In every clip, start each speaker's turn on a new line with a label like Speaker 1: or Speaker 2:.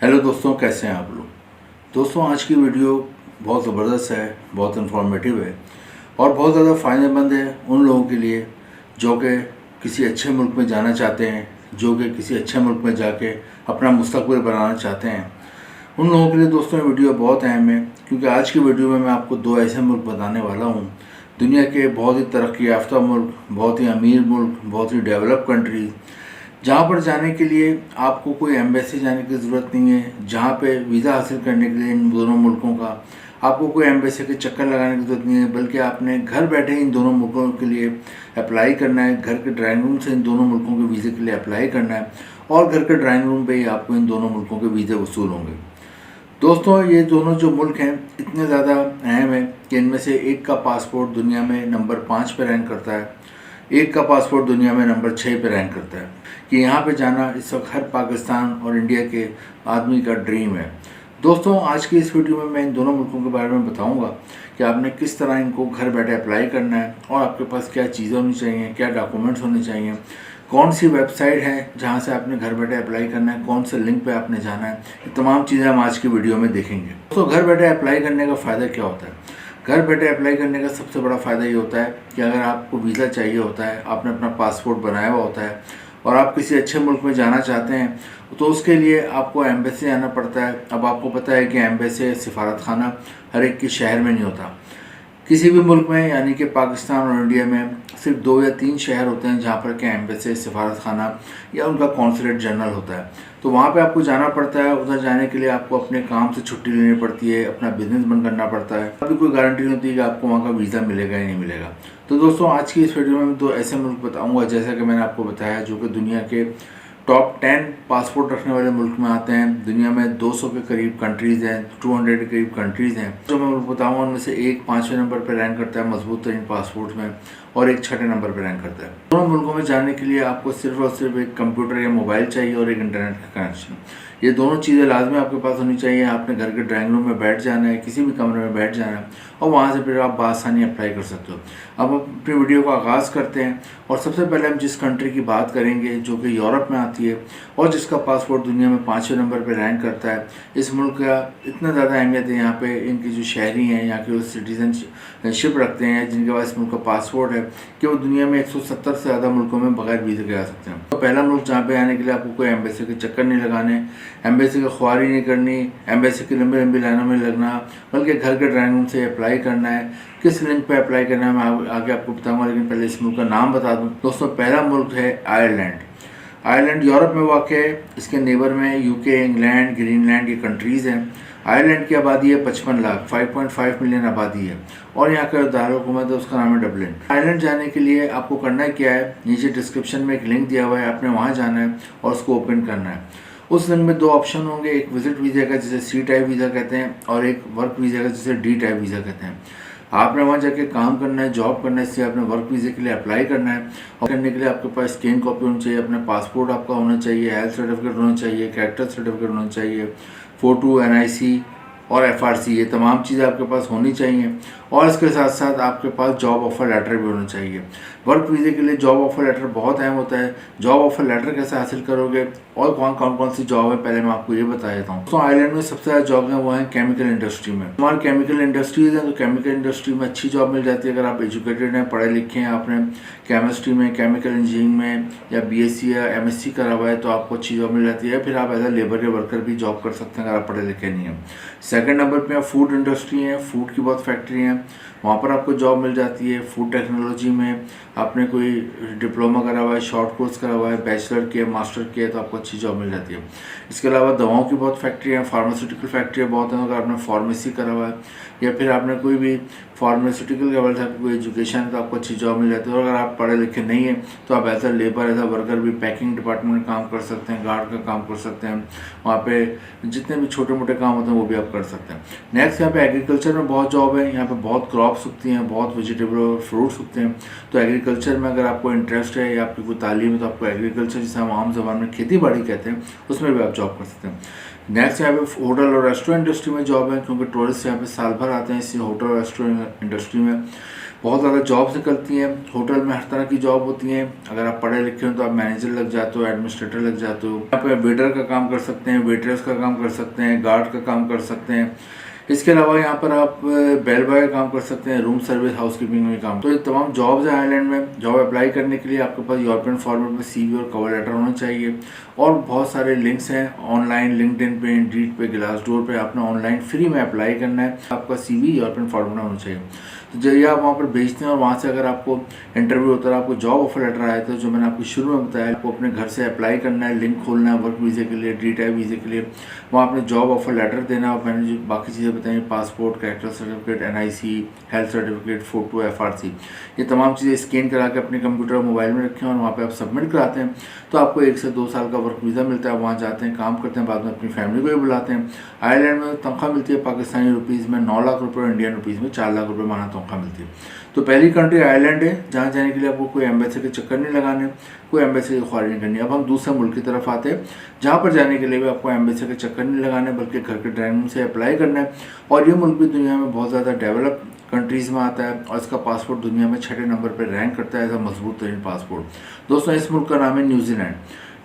Speaker 1: Hello दोस्तों, कैसे हैं आप लोग। दोस्तों, आज की वीडियो बहुत ज़बरदस्त है, बहुत इन्फॉर्मेटिव है और बहुत ज़्यादा फ़ायदेमंद है उन लोगों के लिए जो कि किसी अच्छे मुल्क में जाना चाहते हैं, जो कि किसी अच्छे मुल्क में जाके अपना मुस्तकबिल बनाना चाहते हैं। उन लोगों के लिए दोस्तों ये वीडियो बहुत अहम है, क्योंकि आज की वीडियो में मैं आपको दो ऐसे मुल्क बताने वाला हूँ, दुनिया के बहुत ही तरक्की याफ्ता मुल्क, बहुत ही अमीर मुल्क, बहुत ही डेवलप कंट्री, जहाँ पर जाने के लिए आपको कोई एम्बेसी जाने की ज़रूरत नहीं है। जहाँ पे वीज़ा हासिल करने के लिए इन दोनों मुल्कों का आपको कोई एम्बेसी के चक्कर लगाने की ज़रूरत नहीं है, बल्कि आपने घर बैठे इन दोनों मुल्कों के लिए अप्लाई करना है। घर के ड्राइंग रूम से इन दोनों मुल्कों के वीज़े के लिए अप्लाई करना है और घर के ड्राइंग रूम पे ही आपको इन दोनों मुल्कों के वीज़े वसूल होंगे। दोस्तों, ये दोनों जो मुल्क हैं इतने ज़्यादा अहम है कि इनमें से एक का पासपोर्ट दुनिया में नंबर 5 पे रैंक करता है, एक का पासपोर्ट दुनिया में नंबर 6 पे रैंक करता है कि यहाँ पे जाना इस वक्त हर पाकिस्तान और इंडिया के आदमी का ड्रीम है। दोस्तों, आज की इस वीडियो में मैं इन दोनों मुल्कों के बारे में बताऊंगा कि आपने किस तरह इनको घर बैठे अप्लाई करना है और आपके पास क्या चीज़ें होनी चाहिए, क्या डॉक्यूमेंट्स होने चाहिए, कौन सी वेबसाइट है जहाँ से आपने घर बैठे अप्लाई करना है, कौन से लिंक पे आपने जाना है। ये तमाम चीज़ें हम आज की वीडियो में देखेंगे। दोस्तों, घर बैठे अप्लाई करने का फ़ायदा क्या होता है। घर बैठे अप्लाई करने का सबसे बड़ा फ़ायदा ये होता है कि अगर आपको वीज़ा चाहिए होता है, आपने अपना पासपोर्ट बनाया हुआ होता है और आप किसी अच्छे मुल्क में जाना चाहते हैं, तो उसके लिए आपको एम्बेसी आना पड़ता है। अब आपको पता है कि एम्बेसी सिफारतखाना हर एक के शहर में नहीं होता। किसी भी मुल्क में, यानी कि पाकिस्तान और इंडिया में, सिर्फ 2 या 3 शहर होते हैं जहाँ पर कि एम्बेसी सिफारतखाना या उनका कॉन्सुलेट जनरल होता है। तो वहाँ पे आपको जाना पड़ता है। उधर जाने के लिए आपको अपने काम से छुट्टी लेनी पड़ती है, अपना बिजनेस बंद करना पड़ता है। अभी कोई गारंटी नहीं होती कि आपको वहाँ का वीज़ा मिलेगा या नहीं मिलेगा। तो दोस्तों, आज की इस वीडियो में मैं 2 ऐसे मुल्क बताऊँगा, जैसा कि मैंने आपको बताया, जो कि दुनिया के टॉप 10 पासपोर्ट रखने वाले मुल्क में आते हैं। दुनिया में 200 के करीब कंट्रीज़ हैं, 200 के करीब कंट्रीज़ हैं। जो मैं मुल्क बताऊँगा उनमें से एक 5वें नंबर पर रैंक करता है मजबूत तरीन पासपोर्ट में, और एक 6ठे नंबर पर रैंक करता है। दोनों मुल्कों में जाने के लिए आपको सिर्फ और सिर्फ एक कंप्यूटर या मोबाइल चाहिए और एक इंटरनेट का कनेक्शन। ये दोनों चीज़ें लाजमी आपके पास होनी चाहिए। आपने घर के ड्राइंग रूम में बैठ जाना है, किसी भी कमरे में बैठ जाना है और वहाँ से फिर आप बासानी अप्लाई कर सकते हो। अब अपनी वीडियो का आगाज़ करते हैं और सबसे पहले हम जिस कंट्री की बात करेंगे जो कि यूरोप में आती है और जिसका पासपोर्ट दुनिया में 5वें नंबर पर रैंक करता है। इस मुल्क का इतना ज़्यादा अहमियत है यहाँ पे, इनकी जो शहरी हैं, यहाँ के सिटीजनशिप रखते हैं, जिनके पास मुल्क का पासपोर्ट है, कि वो दुनिया में 170 से ज़्यादा मुल्कों में बगैर वीज़े के आ सकते हैं। तो पहला मुल्क जहाँ पे आने के लिए आपको कोई एम्बेसी के चक्कर नहीं लगाने, एम्बेसी की ख्वारी नहीं करनी, एम्बेसी की लंबी लंबी लाइनों में लगना, बल्कि घर के ड्राइंग रूम से अप्लाई करना है। किस लिंक पे अप्लाई करना है मैं आगे आपको बताऊंगा, लेकिन पहले इस मुल्क का नाम बता दूं। दोस्तों, पहला मुल्क है आयरलैंड। आयरलैंड यूरोप में वाक़ है। इसके नेबर में यूके, इंग्लैंड, ग्रीनलैंड ये कंट्रीज़ हैं। आयरलैंड की आबादी है 55 लाख, 5.5 मिलियन आबादी है और यहाँ का दारुल-हुकूमत है, उसका नाम है डबलिन। आयरलैंड जाने के लिए आपको करना क्या है, नीचे डिस्क्रिप्शन में एक लिंक दिया हुआ है, आपने वहाँ जाना है और उसको ओपन करना है। उस लिंक में 2 ऑप्शन होंगे, एक विजिट वीज़ा का जिसे C टाइप वीज़ा कहते हैं और एक वर्क वीज़ा का जिसे D टाइप वीज़ा कहते हैं। आपने वहाँ जाके काम करना है, जॉब करना है, इससे आपने वर्क वीज़े के लिए अप्लाई करना है और करने के लिए आपके पास स्कैन कॉपी होनी चाहिए, अपना पासपोर्ट आपका होना चाहिए, हेल्थ सर्टिफिकेट होना चाहिए, कैरेक्टर सर्टिफिकेट होना चाहिए, फ़ोटो, NIC और FRC, ये तमाम चीज़ें आपके पास होनी चाहिए और इसके साथ साथ आपके पास जॉब ऑफ़र लेटर भी होना चाहिए। वर्क वीज़े के लिए जॉब ऑफ़र लेटर बहुत अहम होता है। जॉब ऑफ़र लेटर कैसे हासिल करोगे और कौन सी जॉब है, पहले मैं आपको ये बता देता हूँ। तो आयरलैंड में सबसे ज़्यादा जॉब है वो हैं केमिकल इंडस्ट्री में। हमारे केमिकल इंडस्ट्रीज़ हैं, तो केमिकल इंडस्ट्री में अच्छी जॉब मिल जाती है अगर आप एजुकेटेड हैं, पढ़े लिखे हैं, आपने केमिस्ट्री में, केमिकल इंजीनियरिंग में या BSc या MSc करा हुआ है, तो आपको अच्छी जॉब मिल जाती है। फिर आप एज ए लेबर या वर्कर भी जॉब कर सकते हैं अगर आप पढ़े लिखे नहीं हैं। सेकंड नंबर पे फूड इंडस्ट्री है, फूड की बहुत फैक्ट्री हैं, वहाँ पर आपको जॉब मिल जाती है। फूड टेक्नोलॉजी में आपने कोई डिप्लोमा करा हुआ है, शॉर्ट कोर्स करा हुआ है, बैचलर किया, मास्टर किया, तो आपको अच्छी जॉब मिल जाती है। इसके अलावा दवाओं की बहुत फैक्ट्री है, फार्मास्यूटिकल फैक्ट्री बहुत है। अगर आपने फार्मेसी करा हुआ है या फिर आपने कोई भी फार्मास्यूटिकल लेवल से कोई एजुकेशन है, तो आपको अच्छी जॉब मिल जाती है। और अगर आप पढ़े लिखे नहीं हैं तो आप as a labour, as a worker भी पैकिंग डिपार्टमेंट में काम कर सकते हैं, गार्ड का काम कर सकते हैं। वहाँ पे जितने भी छोटे मोटे काम होते हैं वो भी आप कर सकते हैं। नेक्स्ट, यहाँ पे एग्रीकल्चर में बहुत जॉब है। यहाँ पे बहुत क्रॉप्स उगती हैं, बहुत वेजिटेबल और फ्रूट्स उगते हैं। तो एग्रीकल्चर में अगर आपको इंटरेस्ट है या आपकी कोई तालीम है, तो आपको एग्रीकल्चर, जिसे हम आम ज़बान में खेती बाड़ी कहते हैं, उसमें भी आप जॉब कर सकते हैं। नेक्स्ट, यहाँ पे होटल और रेस्टोरेंट इंडस्ट्री में जॉब है, क्योंकि टूरिस्ट यहाँ पे साल भर आते हैं इसी होटल और रेस्टोरेंट इंडस्ट्री में। बहुत ज़्यादा जॉब्स निकलती हैं। होटल में हर तरह की जॉब होती हैं। अगर आप पढ़े लिखे हो तो आप मैनेजर लग जाते हो, एडमिनिस्ट्रेटर लग जाते हो। यहाँ पे वेटर का काम कर सकते हैं, वेटरेस का काम कर सकते हैं, गार्ड का काम कर सकते हैं। इसके अलावा यहाँ पर आप बेल बॉय का काम कर सकते हैं, रूम सर्विस, हाउस कीपिंग में काम। तो ये तमाम जॉब्स हैं आयरलैंड में। जॉब अप्लाई करने के लिए आपके पास यूरोपियन फॉर्मेट में CV और कवर लेटर होना चाहिए, और बहुत सारे लिंक्स हैं ऑनलाइन, लिंक्डइन पे, इंडीड पे, ग्लासडोर पे। आपने ऑनलाइन फ्री में अप्लाई करना है। आपका CV यूरोपियन फॉर्मेट में होना चाहिए। तो जब आप वहाँ पर भेजते हैं और वहाँ से अगर आपको इंटरव्यू होता है, आपको जॉब ऑफर लेटर आया था, जो मैंने आपको शुरू में बताया, आपको अपने घर से अप्लाई करना है, लिंक खोलना है वर्क वीज़े के लिए, D टाइप वीज़े के लिए। वहाँ अपने जॉब ऑफर लेटर देना है, और मैंने जो बाकी चीज़ें बताई, passport, character certificate, NIC, health certificate, photo, FRC, ये तमाम चीज़ें स्कैन करा के अपने कंप्यूटर और मोबाइल में रखें, और वहाँ पे आप सबमिट कराते हैं तो आपको 1 से 2 साल का वर्क वीज़ा मिलता है। वहाँ जाते हैं, काम करते हैं, बाद में अपनी फैमिली को भी बुलाते हैं। आयरलैंड में तनख्वाह मिलती है पाकिस्तानी रुपीज़ में 9 लाख रुपये, और इंडियन रुपीज़ में 4 लाख रुपये माना तनख्वाह मिलती है। तो पहली कंट्री आयरलैंड है, जहाँ जाने के लिए आपको कोई एम्बेसी के चक्कर नहीं लगाने, कोई एम्बेसी की ख्वारी नहीं करनी। अब हम दूसरे मुल्क की तरफ आते हैं, जहाँ पर जाने के लिए भी आपको एम्बेसी के चक्कर नहीं लगाने, बल्कि घर के ड्राइंग रूम से अप्लाई करना है। और ये मुल्क भी दुनिया में बहुत ज़्यादा डेवलप कंट्रीज़ में आता है, और इसका पासपोर्ट दुनिया में 6ठे नंबर पर रैंक करता है एज अ मजबूत तरीन पासपोर्ट। दोस्तों, इस मुल्क का नाम है न्यूजीलैंड।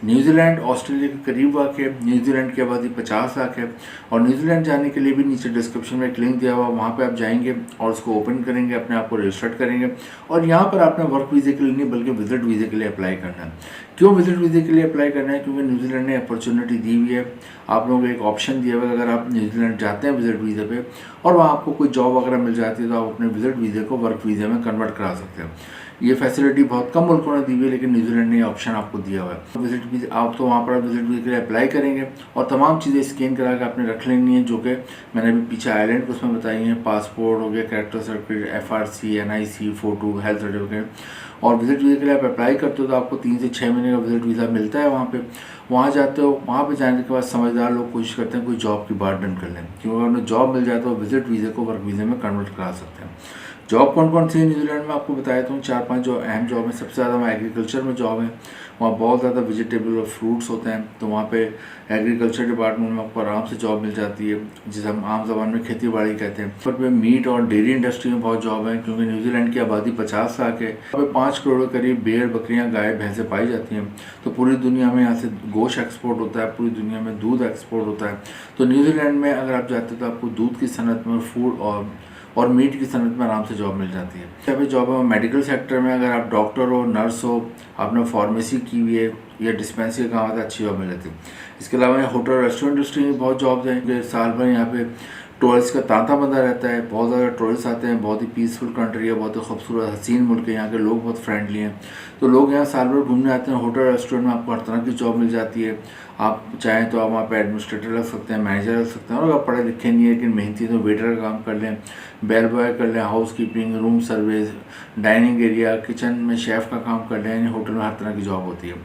Speaker 1: न्यूजीलैंड ऑस्ट्रेलिया के करीब वाक़ है। न्यूजीलैंड की आबादी 50 लाख है, और न्यूजीलैंड जाने के लिए भी नीचे डिस्क्रिप्शन में एक लिंक दिया हुआ, वहाँ पे आप जाएंगे और उसको ओपन करेंगे, अपने आप को रजिस्टर्ड करेंगे, और यहाँ पर आपने वर्क वीज़े के लिए नहीं बल्कि विजिट वीज़े के लिए अप्लाई करना है। क्यों विजिट वीज़े के लिए अप्लाई करना है? क्योंकि न्यूजीलैंड ने अपॉर्चुनिटी दी हुई है, आप लोगों को एक ऑप्शन दिया हुआ है। अगर आप न्यूजीलैंड जाते हैं विजिट वीज़े पे, और वहाँ आपको कोई जॉब वगैरह मिल जाती है, तो आप अपने विजिट वीज़े को वर्क वीज़े में कन्वर्ट करा सकते हैं। ये फैसिलिटी बहुत कम मुल्कों ने दी हुई है, लेकिन न्यूजीलैंड ने ऑप्शन आपको दिया हुआ है। विजिट वीज़ा आप तो वहाँ पर विजिट वीज़े के लिए अप्लाई करेंगे, और तमाम चीज़ें स्कैन करा के आपने रख लेनी है, जो कि मैंने अभी पीछे आयरलैंड को उसमें बताई हैं। पासपोर्ट हो गया, character certificate, FRC, NIC, photo, health certificate. और विजिट वीज़े के लिए आप अप्लाई करते हो तो आपको 3 से 6 महीने का विजिट वीज़ा मिलता है। वहाँ पे जाते हो, वहाँ पे जाने के बाद समझदार लोग कोशिश करते हैं कोई जॉब की बात डन कर लें, क्योंकि अगर उन्हें जॉब मिल जाए तो विजिट वीज़े को वर्क वीज़े में कन्वर्ट करा सकते हैं। जॉब कौन कौन सी है न्यूजीलैंड में आपको बताया तो 4-5 जो अहम जॉब है। सबसे ज़्यादा वहाँ एग्रीकल्चर में जॉब है। वहाँ बहुत ज़्यादा वेजिटेबल और फ्रूट्स होते हैं, तो वहाँ पे एग्रीकल्चर डिपार्टमेंट में आपको आराम से जॉब मिल जाती है, जिसे हम आम जबान में खेती बाड़ी कहते हैं। पर पे मीट और डेयरी इंडस्ट्री में बहुत जॉब है, क्योंकि न्यूजीलैंड की आबादी 50 लाख है। यहाँ पे 5 करोड़ के करीब भेड़, बकरियाँ, गाय, भैंसें पाई जाती हैं। तो पूरी दुनिया में यहाँ से गोश्त एक्सपोर्ट होता है, पूरी दुनिया में दूध एक्सपोर्ट होता है। तो न्यूजीलैंड में अगर आप जाते हो तो आपको दूध की सनत में, फूड और मीट की सनत में आराम से जॉब मिल जाती है। यहाँ पे जॉब है मेडिकल सेक्टर में, अगर आप डॉक्टर हो, नर्स हो, आपने फार्मेसी की हुई है या डिस्पेंसरी का काम आता है, अच्छी जॉब मिल जाती है। इसके अलावा यहाँ होटल रेस्टोरेंट इंडस्ट्री में बहुत जॉब्स हैं। साल भर यहाँ पे टूरिस्ट का तांता बंदा रहता है, बहुत ज़्यादा टूरिस्ट आते हैं। बहुत ही पीसफुल कंट्री है, बहुत ही खूबसूरत हसीन मुल्क है। यहाँ के लोग बहुत फ्रेंडली हैं, तो लोग यहाँ साल भर घूमने आते हैं। होटल रेस्टोरेंट में आपको हर तरह की जॉब मिल जाती है। आप चाहें तो आप वहाँ पे एडमिनिस्ट्रेटर लग सकते हैं, मैनेजर लग सकते हैं, और अगर पढ़े लिखे नहीं है लेकिन मेहनती है तो वेटर का काम कर लें, बेल बॉय कर लें, house keeping, room service, dining area, kitchen में शेफ़ का काम कर लें। यानी होटल में हर तरह की जॉब होती है।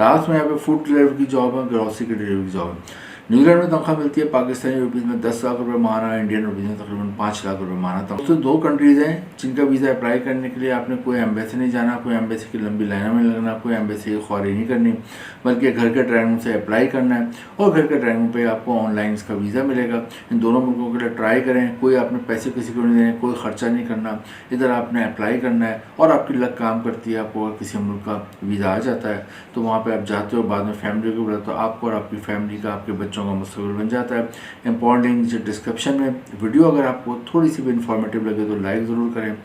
Speaker 1: लास्ट में यहाँ पे फूड डिलीवरी की जॉब है, ग्रॉसरी की डिलीवरी की जॉब है। न्यूजीलैंड में तनख्वाह मिलती है पाकिस्तानी रुपीज़ में 10 लाख रुपए माना, इंडियन रुपीज़ में तकरीबन 5 लाख रुपए माना। तो 2 कंट्रीज़ हैं जिनका वीज़ा अप्लाई करने के लिए आपने कोई एम्बेसी नहीं जाना, कोई एम्बेसी की लंबी लाइनों में लगना, कोई एम्बेसी की ख्वारी नहीं करनी, बल्कि घर के ड्राइंग रूम से अप्लाई करना है, और घर के ड्राइंग रूम पर आपको ऑनलाइन इसका वीज़ा मिलेगा। इन दोनों मुल्कों के लिए ट्राई करें। कोई आपने पैसे किसी को नहीं देने, कोई ख़र्चा नहीं करना, इधर आपने अप्लाई करना है, और आपकी लक काम करती है। आपको अगर किसी मुल्क का वीज़ा आ जाता है तो वहाँ पर आप जाते हो, बाद में फैमिली को बुलाते हो, आपको और आपकी फैमिली का, आपके बच्चों का मुस्तकबिल बन जाता है। इंपॉर्टेंट नीचे डिस्क्रिप्शन में वीडियो अगर आपको थोड़ी सी भी इंफॉर्मेटिव लगे तो लाइक ज़रूर करें,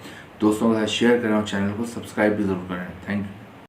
Speaker 1: दोस्तों के साथ शेयर करें, और चैनल को सब्सक्राइब भी ज़रूर करें। Thank you.